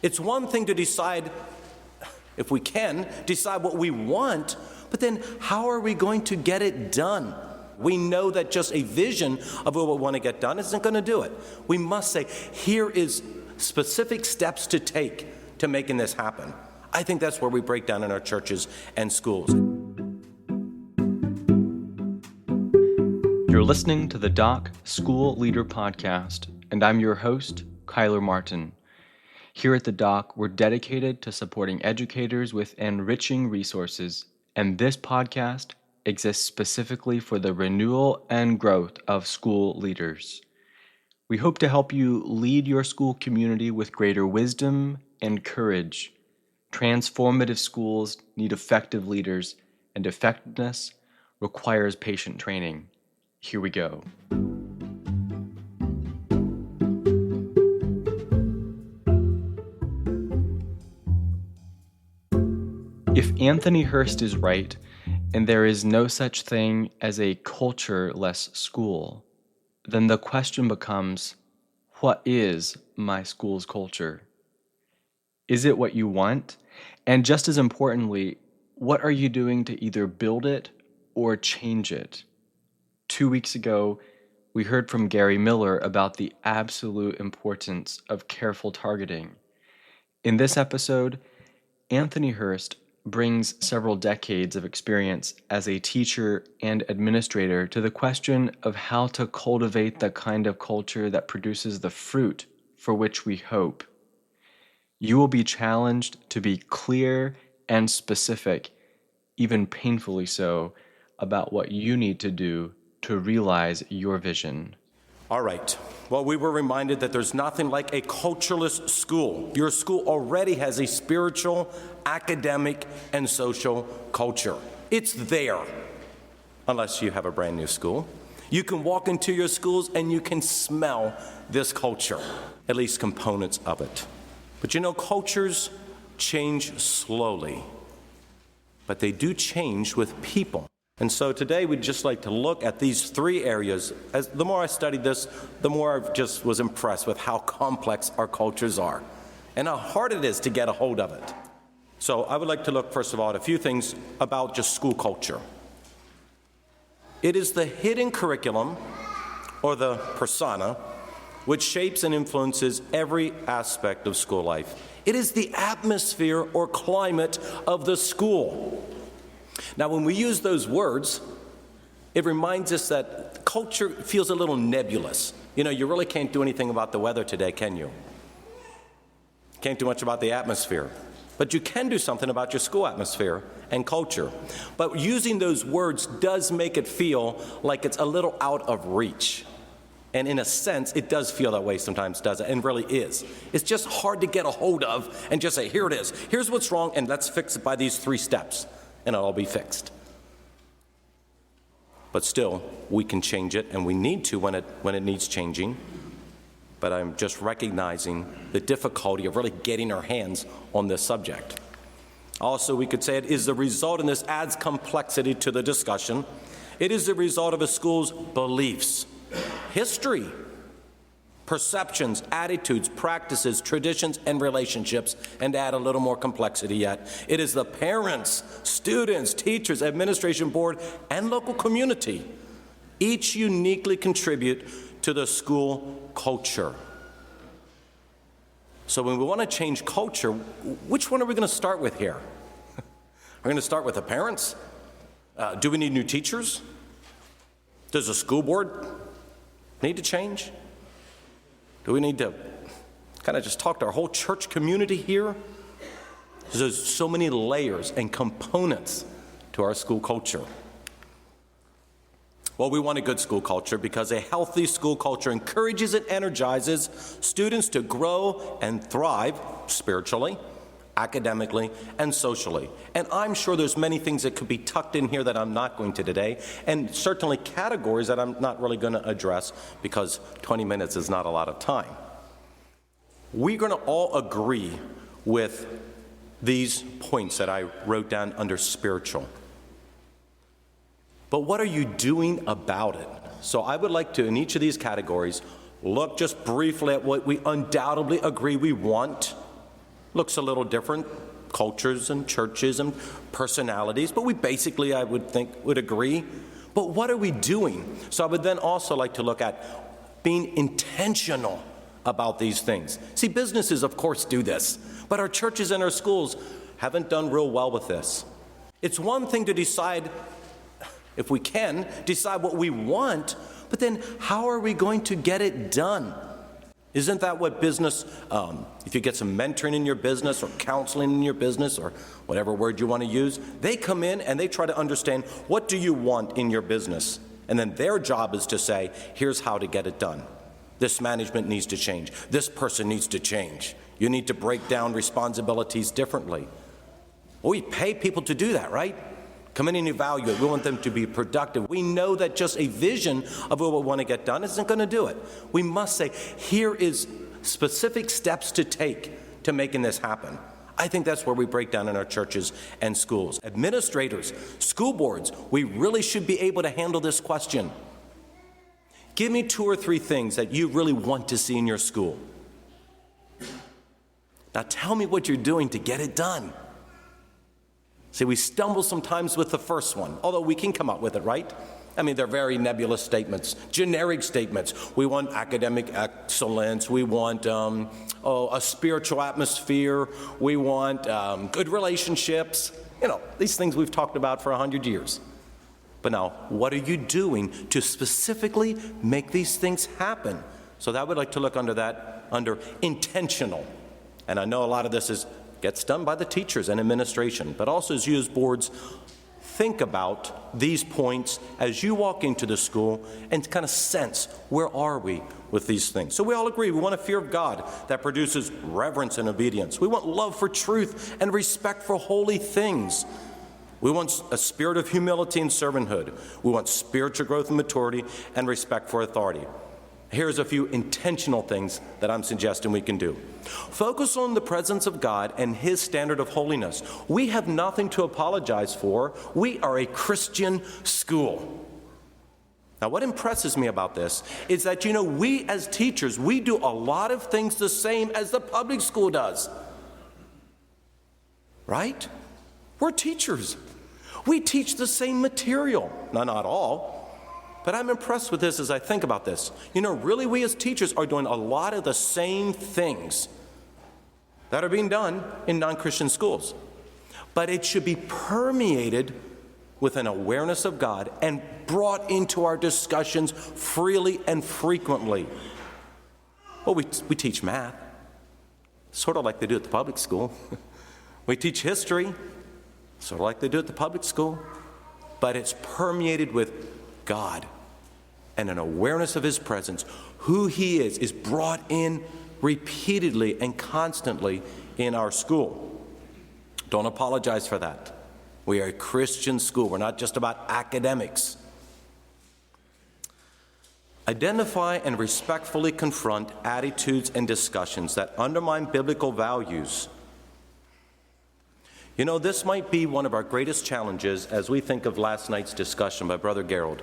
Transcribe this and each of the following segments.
It's one thing to decide, if we can, decide what we want, but then how are we going to get it done? We know that just a vision of what we want to get done isn't going to do it. We must say, here is specific steps to take to making this happen. I think that's where we break down in our churches and schools. You're listening to the Doc School Leader Podcast, and I'm your host, Kyler Martin. Here at the Doc, we're dedicated to supporting educators with enriching resources, and this podcast exists specifically for the renewal and growth of school leaders. We hope to help you lead your school community with greater wisdom and courage. Transformative schools need effective leaders, and effectiveness requires patient training. Here we go. If Anthony Hurst is right, and there is no such thing as a culture-less school, then the question becomes, what is my school's culture? Is it what you want? And just as importantly, what are you doing to either build it or change it? 2 weeks ago, we heard from Gary Miller about the absolute importance of careful targeting. In this episode, Anthony Hurst brings several decades of experience as a teacher and administrator to the question of how to cultivate the kind of culture that produces the fruit for which we hope. You will be challenged to be clear and specific, even painfully so, about what you need to do to realize your vision. All right. Well, we were reminded that there's nothing like a cultureless school. Your school already has a spiritual, academic, and social culture. It's there, unless you have a brand new school. You can walk into your schools and you can smell this culture, at least components of it. But you know, cultures change slowly, but they do change with people. And so today we'd just like to look at these three areas. As the more I studied this, the more I just was impressed with how complex our cultures are and how hard it is to get a hold of it. So I would like to look, first of all, at a few things about just school culture. It is the hidden curriculum, or the persona, which shapes and influences every aspect of school life. It is the atmosphere or climate of the school. Now, when we use those words, it reminds us that culture feels a little nebulous. You know, you really can't do anything about the weather today, can you? Can't do much about the atmosphere. But you can do something about your school atmosphere and culture. But using those words does make it feel like it's a little out of reach. And in a sense, it does feel that way sometimes, does it? And really is. It's just hard to get a hold of and just say, here it is. Here's what's wrong, and let's fix it by these 3 steps. And it'll all be fixed. But still, we can change it, and we need to when it needs changing. But I'm just recognizing the difficulty of really getting our hands on this subject. Also, we could say it is the result, and this adds complexity to the discussion. It is the result of a school's beliefs, history, perceptions, attitudes, practices, traditions, and relationships, and to add a little more complexity yet, it is the parents, students, teachers, administration board, and local community. Each uniquely contribute to the school culture. So when we want to change culture, which one are we going to start with here? We're going to start with the parents? Do we need new teachers? Does the school board need to change? Do we need to kind of just talk to our whole church community here? There's so many layers and components to our school culture. Well, we want a good school culture because a healthy school culture encourages and energizes students to grow and thrive spiritually, academically, and socially. And I'm sure there's many things that could be tucked in here that I'm not going to today, and certainly categories that I'm not really going to address because 20 minutes is not a lot of time. We're going to all agree with these points that I wrote down under spiritual. But what are you doing about it? So I would like to, in each of these categories, look just briefly at what we undoubtedly agree we want, Looks a little different, cultures and churches and personalities, but we basically, I would think, would agree. But what are we doing? So I would then also like to look at being intentional about these things. See, businesses, of course, do this, but our churches and our schools haven't done real well with this. It's one thing to decide, if we can, decide what we want, but then how are we going to get it done? Isn't that what business, if you get some mentoring in your business or counseling in your business or whatever word you want to use, they come in and they try to understand, what do you want in your business? And then their job is to say, here's how to get it done. This management needs to change. This person needs to change. You need to break down responsibilities differently. Well, we pay people to do that, right? Come in and evaluate. We want them to be productive. We know that just a vision of what we want to get done isn't going to do it. We must say, here is specific steps to take to making this happen. I think that's where we break down in our churches and schools. Administrators, school boards, we really should be able to handle this question. Give me 2 or 3 things that you really want to see in your school. Now tell me what you're doing to get it done. See, we stumble sometimes with the first one, although we can come up with it, right? I mean, they're very nebulous statements, generic statements. We want academic excellence. We want a spiritual atmosphere. We want good relationships. You know, these things we've talked about for 100 years. But now, what are you doing to specifically make these things happen? So I would like to look under intentional. And I know a lot of this gets done by the teachers and administration, but also as you as boards think about these points as you walk into the school and kind of sense, where are we with these things? So we all agree, we want a fear of God that produces reverence and obedience. We want love for truth and respect for holy things. We want a spirit of humility and servanthood. We want spiritual growth and maturity and respect for authority. Here's a few intentional things that I'm suggesting we can do. Focus on the presence of God and His standard of holiness. We have nothing to apologize for. We are a Christian school. Now, what impresses me about this is that, we as teachers, we do a lot of things the same as the public school does. Right? We're teachers. We teach the same material. Now, not all. But I'm impressed with this as I think about this. Really, we as teachers are doing a lot of the same things that are being done in non-Christian schools. But it should be permeated with an awareness of God and brought into our discussions freely and frequently. Well, we teach math, sort of like they do at the public school. We teach history, sort of like they do at the public school. But it's permeated with God and an awareness of His presence. Who He is brought in repeatedly and constantly in our school. Don't apologize for that. We are a Christian school. We're not just about academics. Identify and respectfully confront attitudes and discussions that undermine biblical values. This might be one of our greatest challenges as we think of last night's discussion by Brother Gerald.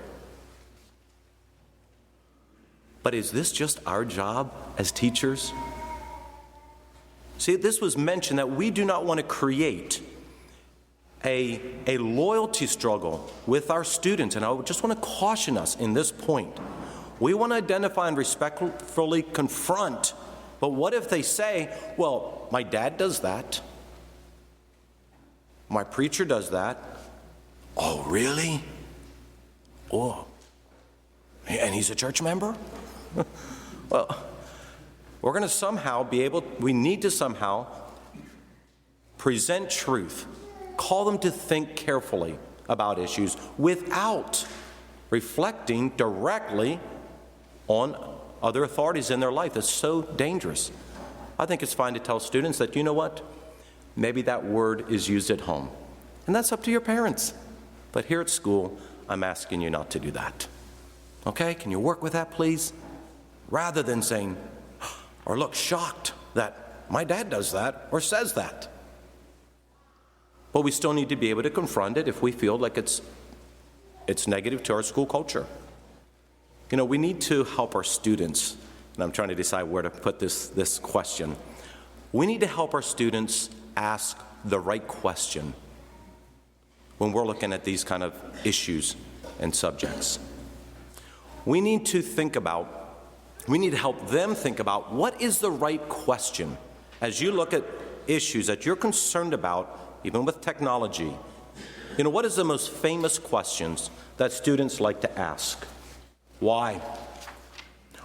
But is this just our job as teachers? See, this was mentioned that we do not want to create a loyalty struggle with our students. And I just want to caution us in this point. We want to identify and respectfully confront. But what if they say, well, my dad does that. My preacher does that. Oh, really? Oh, and he's a church member? Well, we're going to we need to somehow present truth, call them to think carefully about issues without reflecting directly on other authorities in their life. It's so dangerous. I think it's fine to tell students that, maybe that word is used at home. And that's up to your parents. But here at school, I'm asking you not to do that. Okay? Can you work with that, please? Rather than saying, or look shocked that my dad does that or says that. But we still need to be able to confront it if we feel like it's negative to our school culture. We need to help our students, and I'm trying to decide where to put this question, We need to help our students ask the right question when we're looking at these kind of issues and subjects. We need to help them think about what is the right question as you look at issues that you're concerned about, even with technology. What is the most famous questions that students like to ask? Why?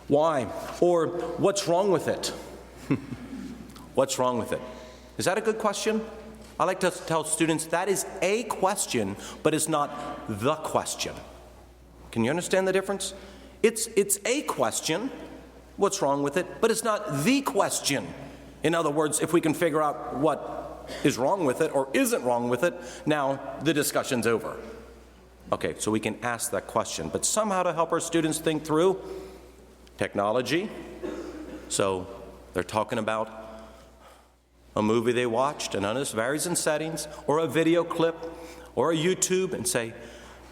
Why? Or what's wrong with it? What's wrong with it? Is that a good question? I like to tell students that is a question, but it's not the question. Can you understand the difference? It's a question, what's wrong with it, but it's not the question. In other words, if we can figure out what is wrong with it or isn't wrong with it, now the discussion's over. Okay, so we can ask that question, but somehow to help our students think through technology. So they're talking about a movie they watched, and this varies in settings, or a video clip, or a YouTube, and say,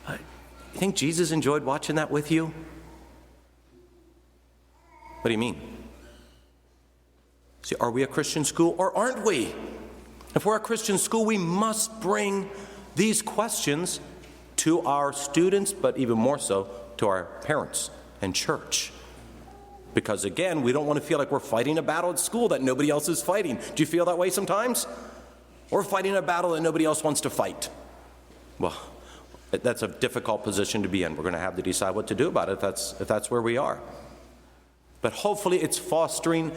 you think Jesus enjoyed watching that with you? What do you mean? See, are we a Christian school or aren't we? If we're a Christian school, we must bring these questions to our students, but even more so to our parents and church. Because again, we don't want to feel like we're fighting a battle at school that nobody else is fighting. Do you feel that way sometimes? Or fighting a battle that nobody else wants to fight? Well, that's a difficult position to be in. We're going to have to decide what to do about it if that's where we are. But hopefully it's fostering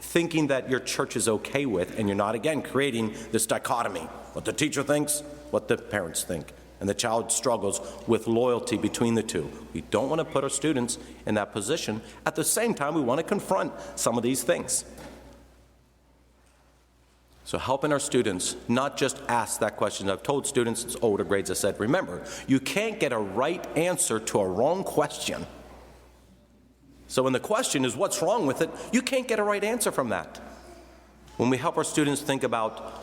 thinking that your church is okay with, and you're not, again, creating this dichotomy. What the teacher thinks, what the parents think. And the child struggles with loyalty between the two. We don't want to put our students in that position. At the same time, we want to confront some of these things. So helping our students not just ask that question. I've told students in older grades, I said, remember, you can't get a right answer to a wrong question. So when the question is what's wrong with it, you can't get a right answer from that. When we help our students think about,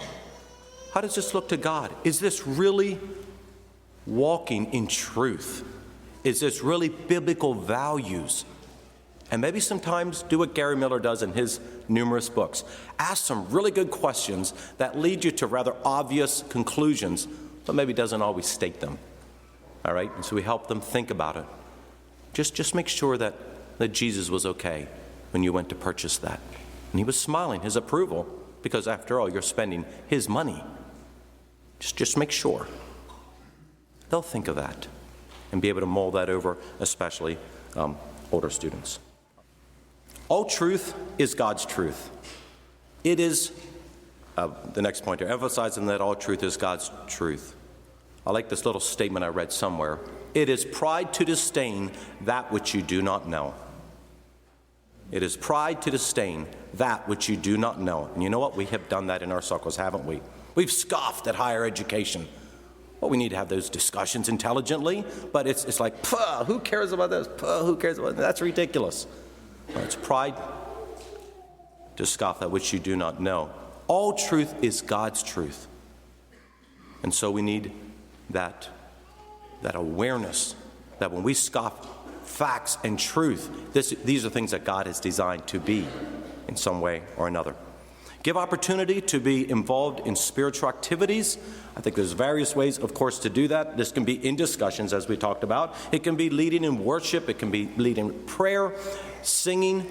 how does this look to God? Is this really walking in truth? Is this really biblical values? And maybe sometimes do what Gary Miller does in his numerous books. Ask some really good questions that lead you to rather obvious conclusions, but maybe doesn't always state them. All right? And so we help them think about it. Just make sure that Jesus was okay when you went to purchase that. And he was smiling his approval, because after all, you're spending his money. Just make sure. They'll think of that and be able to mull that over, especially older students. All truth is God's truth. It is, the next point here, emphasizing that all truth is God's truth. I like this little statement I read somewhere. It is pride to disdain that which you do not know. It is pride to disdain that which you do not know. And you know what? We have done that in our circles, haven't we? We've scoffed at higher education. Well, we need to have those discussions intelligently, but it's like, who cares about this? Who cares about that? That's ridiculous. Well, it's pride to scoff at which you do not know. All truth is God's truth. And so we need that awareness that when we scoff facts and truth, these are things that God has designed to be in some way or another. Give opportunity to be involved in spiritual activities. I think there's various ways, of course, to do that. This can be in discussions, as we talked about. It can be leading in worship. It can be leading in prayer, singing,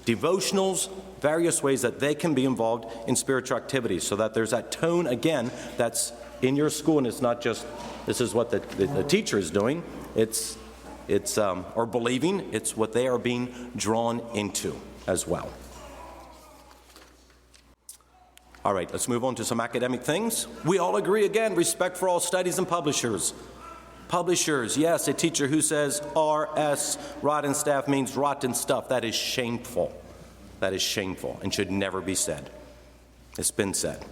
devotionals, various ways that they can be involved in spiritual activities, so that there's that tone, again, that's in your school, and it's not just, this is what the teacher is doing. It's or believing, it's what they are being drawn into as well. All right, let's move on to some academic things. We all agree, again, respect for all studies and publishers. Publishers, yes, a teacher who says R.S. rotten staff means rotten stuff. That is shameful. That is shameful and should never be said. It's been said.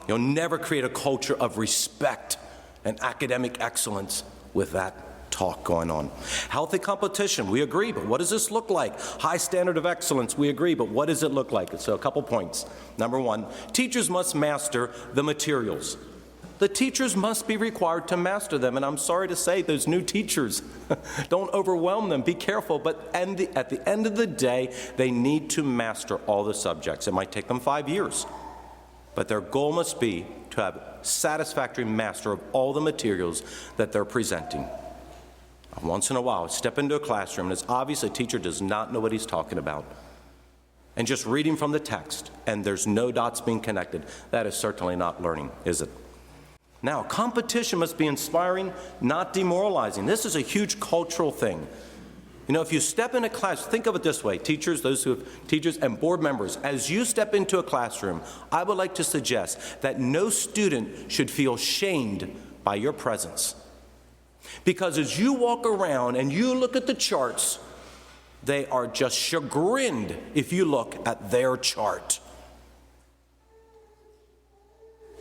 You'll never create a culture of respect and academic excellence with that talk going on. Healthy competition, we agree, but what does this look like? High standard of excellence, we agree, but what does it look like? So a couple points. Number one, teachers must master the materials. the teachers must be required to master them. And I'm sorry to say, those new teachers, don't overwhelm them. Be careful. But at the end of the day, they need to master all the subjects. It might take them 5 years. But their goal must be to have satisfactory master of all the materials that they're presenting. Once in a while, step into a classroom, and it's obvious a teacher does not know what he's talking about. And just reading from the text, and there's no dots being connected, that is certainly not learning, is it? Now, competition must be inspiring, not demoralizing. This is a huge cultural thing. You know, if you step in a class, think of it this way, teachers, those who have teachers and board members, as you step into a classroom, I would like to suggest that no student should feel shamed by your presence. Because as you walk around and you look at the charts, they are just chagrined if you look at their chart.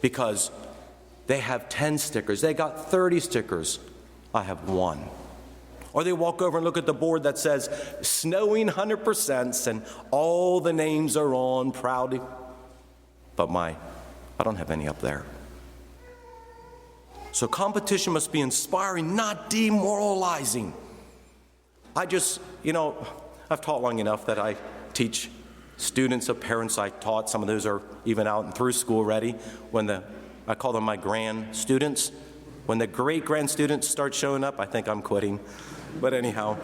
Because they have 10 stickers, they got 30 stickers, I have 1. Or they walk over and look at the board that says, snowing 100%, and all the names are on proudly. But I don't have any up there. So competition must be inspiring, not demoralizing. I've taught long enough that I teach students of parents I taught. Some of those are even out and through school already. I call them my grand students. When the great-grand students start showing up, I think I'm quitting. But anyhow,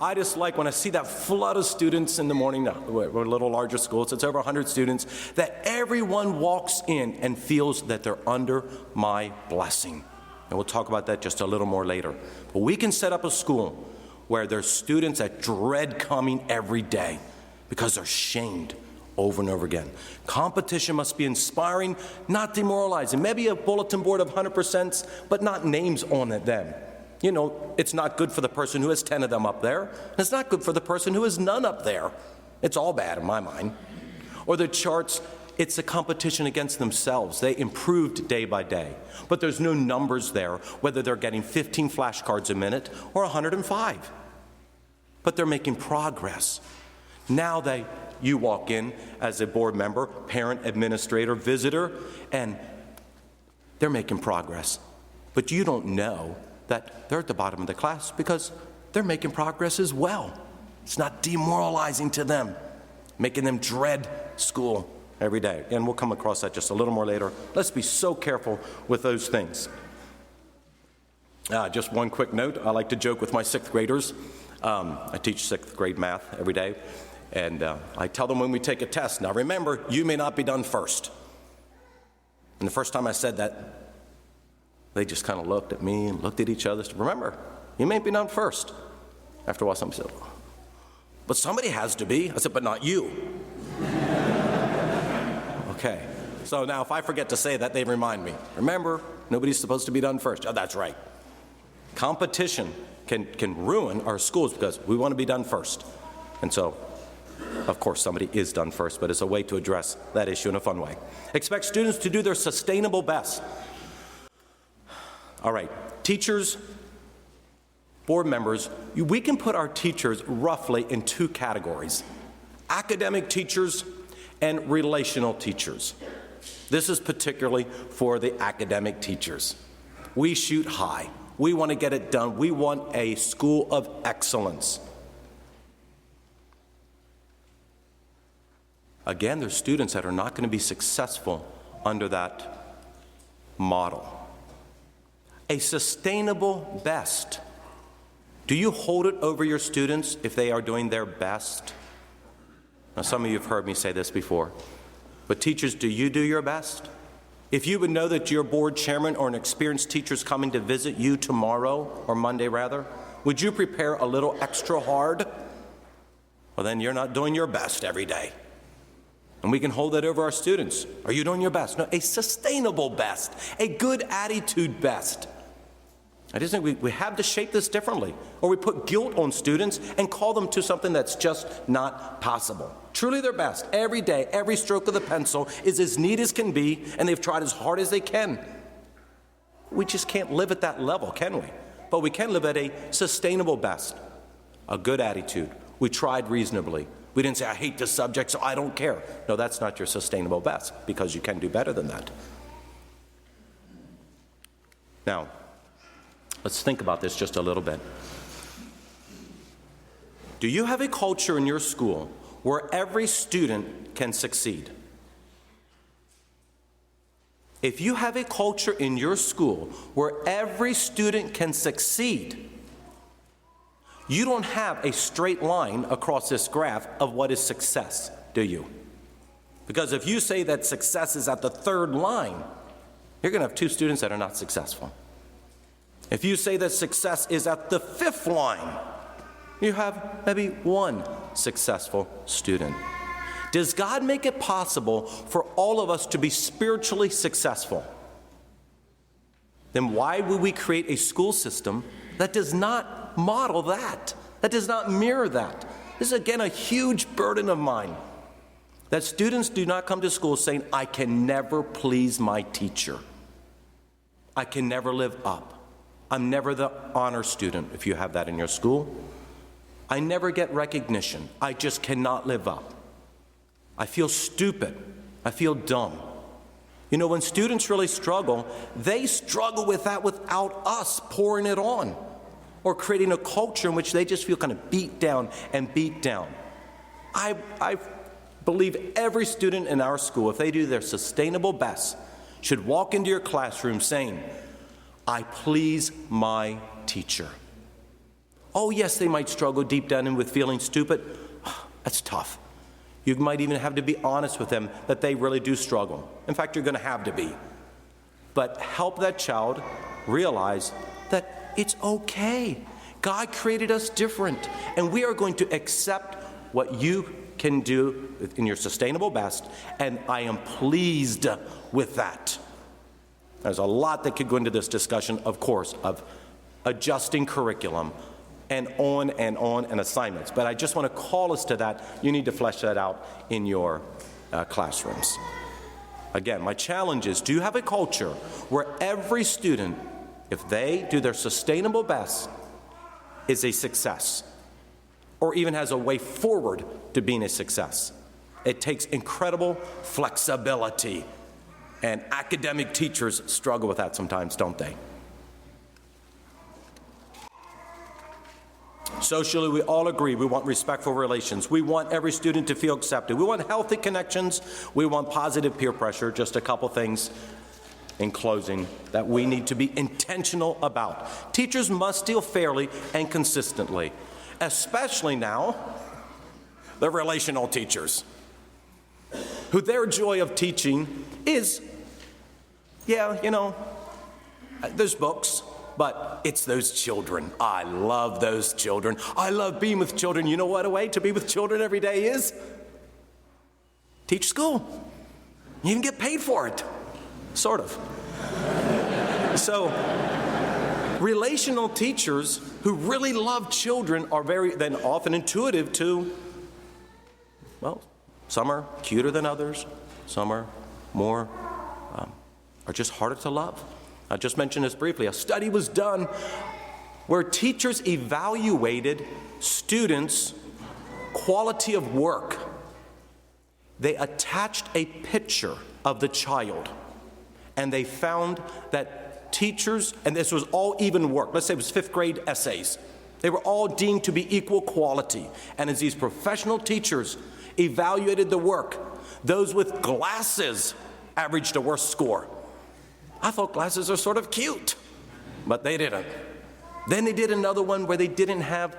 I just like when I see that flood of students in the morning, we're a little larger school, so it's over 100 students, that everyone walks in and feels that they're under my blessing. And we'll talk about that just a little more later. But we can set up a school where there's students that dread coming every day because they're shamed over and over again. Competition must be inspiring, not demoralizing. Maybe a bulletin board of 100%, but not names on it then. You know, it's not good for the person who has 10 of them up there. And it's not good for the person who has none up there. It's all bad in my mind. Or the charts, it's a competition against themselves. They improved day by day. But there's no numbers there, whether they're getting 15 flashcards a minute or 105. But they're making progress. Now you walk in as a board member, parent, administrator, visitor, and they're making progress. But you don't know that they're at the bottom of the class because they're making progress as well. It's not demoralizing to them, making them dread school every day. And we'll come across that just a little more later. Let's be so careful with those things. Just one quick note. I like to joke with my 6th graders. I teach 6th grade math every day. And I tell them when we take a test, now remember, you may not be done first. And the first time I said that, they just kind of looked at me and looked at each other. Said, remember, you may be done first. After a while, somebody said, but somebody has to be. I said, but not you. Okay. So now if I forget to say that, they remind me. Remember, nobody's supposed to be done first. Oh, that's right. Competition can ruin our schools because we want to be done first. And so, of course, somebody is done first, but it's a way to address that issue in a fun way. Expect students to do their sustainable best. All right, teachers, board members, we can put our teachers roughly in 2 categories: academic teachers and relational teachers. This is particularly for the academic teachers. We shoot high. We want to get it done. We want a school of excellence. Again, there's students that are not going to be successful under that model. A sustainable best. Do you hold it over your students if they are doing their best? Now, some of you have heard me say this before, but teachers, do you do your best? If you would know that your board chairman or an experienced teacher is coming to visit you tomorrow, or Monday rather, would you prepare a little extra hard? Well, then you're not doing your best every day. And we can hold that over our students. Are you doing your best? No, a sustainable best, a good attitude best. I just think we have to shape this differently, or we put guilt on students and call them to something that's just not possible. Truly their best, every day, every stroke of the pencil is as neat as can be, and they've tried as hard as they can. We just can't live at that level, can we? But we can live at a sustainable best, a good attitude. We tried reasonably. We didn't say, I hate this subject, so I don't care. No, that's not your sustainable best, because you can do better than that. Now, let's think about this just a little bit. Do you have a culture in your school where every student can succeed? If you have a culture in your school where every student can succeed, you don't have a straight line across this graph of what is success, do you? Because if you say that success is at the third line, you're going to have 2 students that are not successful. If you say that success is at the 5th line, you have maybe 1 successful student. Does God make it possible for all of us to be spiritually successful? Then why would we create a school system that does not model that, that does not mirror that? This is, again, a huge burden of mine, that students do not come to school saying, I can never please my teacher. I can never live up. I'm never the honor student, if you have that in your school. I never get recognition. I just cannot live up. I feel stupid. I feel dumb. You know, when students really struggle, they struggle with that without us pouring it on or creating a culture in which they just feel kind of beat down and beat down. I believe every student in our school, if they do their sustainable best, should walk into your classroom saying, I please my teacher. Oh, yes, they might struggle deep down and with feeling stupid. That's tough. You might even have to be honest with them that they really do struggle. In fact, you're going to have to be. But help that child realize that it's okay. God created us different, and we are going to accept what you can do in your sustainable best, and I am pleased with that. There's a lot that could go into this discussion, of course, of adjusting curriculum, and on assignments. But I just want to call us to that. You need to flesh that out in your classrooms. Again, my challenge is, do you have a culture where every student, if they do their sustainable best, is a success, or even has a way forward to being a success? It takes incredible flexibility, and academic teachers struggle with that sometimes, don't they? Socially, we all agree we want respectful relations. We want every student to feel accepted. We want healthy connections. We want positive peer pressure. Just a couple things in closing that we need to be intentional about. Teachers must deal fairly and consistently, especially now, the relational teachers, who their joy of teaching is, there's books, but it's those children. I love those children. I love being with children. You know what a way to be with children every day is? Teach school. You even get paid for it. Sort of. So, relational teachers who really love children are then often intuitive to, well, some are cuter than others. Some are more, are just harder to love. I just mentioned this briefly. A study was done where teachers evaluated students' quality of work. They attached a picture of the child, and they found that teachers, and this was all even work, let's say it was 5th grade essays, they were all deemed to be equal quality. And as these professional teachers evaluated the work, those with glasses averaged a worse score. I thought glasses are sort of cute, but they didn't. Then they did another one where they didn't have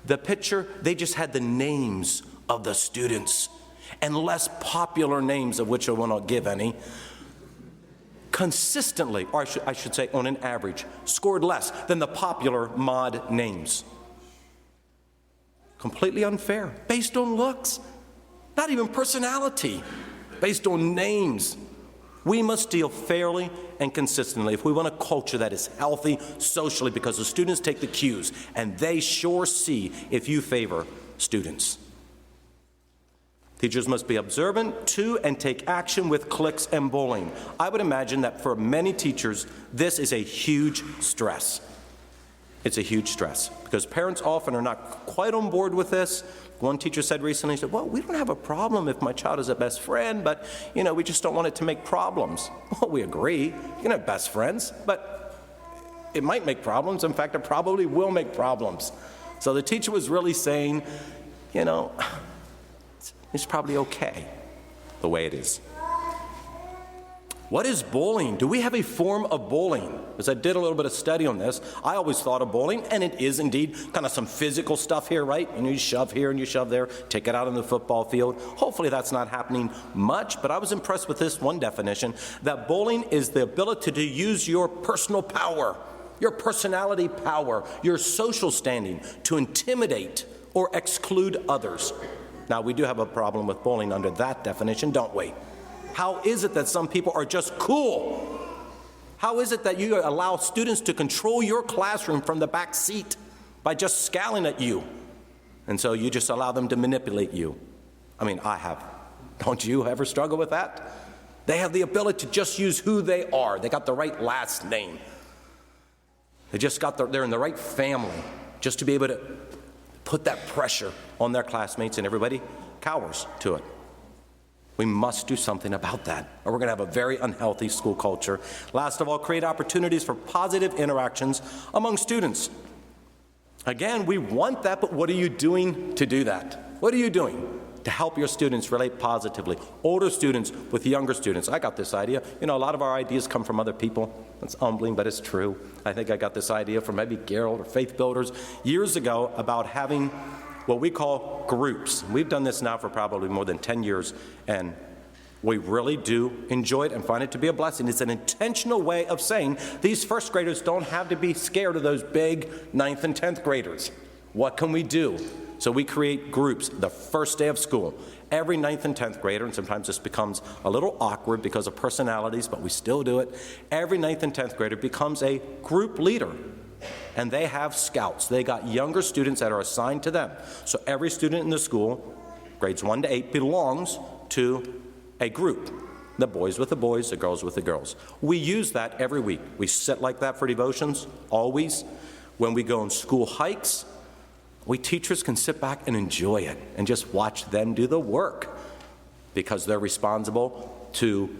the picture, they just had the names of the students, and less popular names, of which I will not give any, consistently, or I should say on an average, scored less than the popular mod names. Completely unfair, based on looks, not even personality, based on names. We must deal fairly and consistently if we want a culture that is healthy socially, because the students take the cues, and they sure see if you favor students. Teachers must be observant to and take action with cliques and bullying. I would imagine that for many teachers, this is a huge stress. It's a huge stress because parents often are not quite on board with this. One teacher said recently, he said, well, we don't have a problem if my child is a best friend, but, we just don't want it to make problems. Well, we agree. You can have best friends, but it might make problems. In fact, it probably will make problems. So the teacher was really saying, you know, it's probably okay the way it is. What is bullying? Do we have a form of bullying? Because I did a little bit of study on this. I always thought of bullying, and it is indeed kind of some physical stuff here, right? And you shove here and you shove there, take it out on the football field. Hopefully that's not happening much, but I was impressed with this one definition, that bullying is the ability to use your personal power, your personality power, your social standing to intimidate or exclude others. Now, we do have a problem with bullying under that definition, don't we? How is it that some people are just cool? How is it that you allow students to control your classroom from the back seat by just scowling at you? And so you just allow them to manipulate you. I mean, I have. Don't you ever struggle with that? They have the ability to just use who they are. They got the right last name. They're in the right family just to be able to put that pressure on their classmates, and everybody cowers to it. We must do something about that, or we're going to have a very unhealthy school culture. Last of all, create opportunities for positive interactions among students. Again, we want that, but what are you doing to do that? What are you doing to help your students relate positively? Older students with younger students. I got this idea. You know, a lot of our ideas come from other people. It's humbling, but it's true. I think I got this idea from maybe Gerald or Faith Builders years ago about having what we call groups. We've done this now for probably more than 10 years, and we really do enjoy it and find it to be a blessing. It's an intentional way of saying these first graders don't have to be scared of those big 9th and 10th graders. What can we do? So we create groups the first day of school. Every 9th and 10th grader, and sometimes this becomes a little awkward because of personalities, but we still do it. Every 9th and 10th grader becomes a group leader. And they have scouts. They got younger students that are assigned to them. So every student in the school, grades 1 to 8, belongs to a group. The boys with the boys, the girls with the girls. We use that every week. We sit like that for devotions, always. When we go on school hikes, we teachers can sit back and enjoy it and just watch them do the work because they're responsible to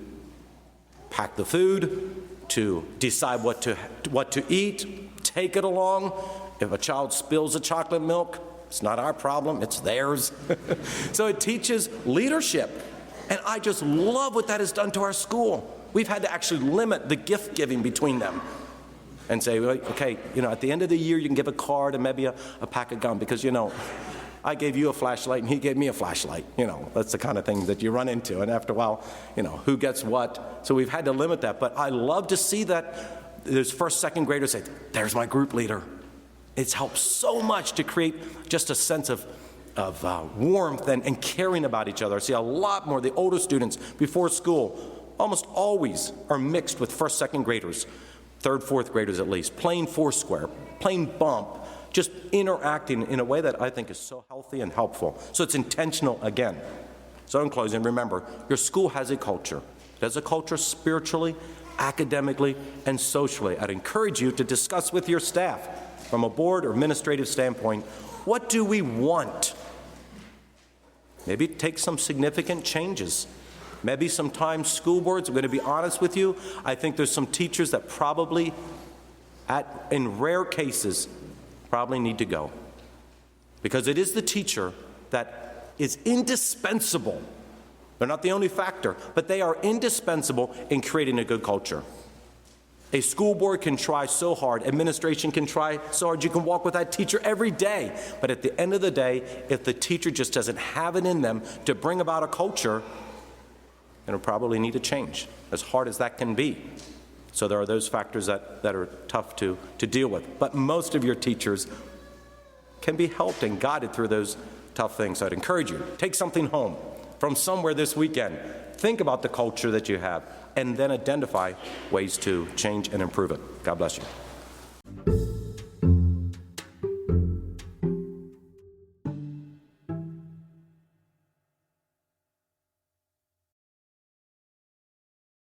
pack the food, to decide what to eat, take it along. If a child spills the chocolate milk, it's not our problem, it's theirs. So it teaches leadership. And I just love what that has done to our school. We've had to actually limit the gift giving between them and say, okay, at the end of the year, you can give a card and maybe a pack of gum because, I gave you a flashlight and he gave me a flashlight. That's the kind of thing that you run into. And after a while, who gets what. So we've had to limit that. But I love to see that there's first, second graders say, there's my group leader. It's helped so much to create just a sense of warmth and caring about each other. I see a lot more. The older students before school almost always are mixed with first, second graders, third, fourth graders at least, playing foursquare, playing bump, just interacting in a way that I think is so healthy and helpful. So it's intentional again. So in closing, remember, your school has a culture. It has a culture spiritually, academically, and socially. I'd encourage you to discuss with your staff from a board or administrative standpoint, what do we want? Maybe take some significant changes. Maybe sometimes school boards, I'm going to be honest with you, I think there's some teachers that probably, in rare cases, probably need to go. Because it is the teacher that is indispensable. They're not the only factor, but they are indispensable in creating a good culture. A school board can try so hard, administration can try so hard, you can walk with that teacher every day, but at the end of the day, if the teacher just doesn't have it in them to bring about a culture, it'll probably need a change, as hard as that can be. So there are those factors that are tough to deal with. But most of your teachers can be helped and guided through those tough things. So I'd encourage you, take something home from somewhere this weekend. Think about the culture that you have, and then identify ways to change and improve it. God bless you.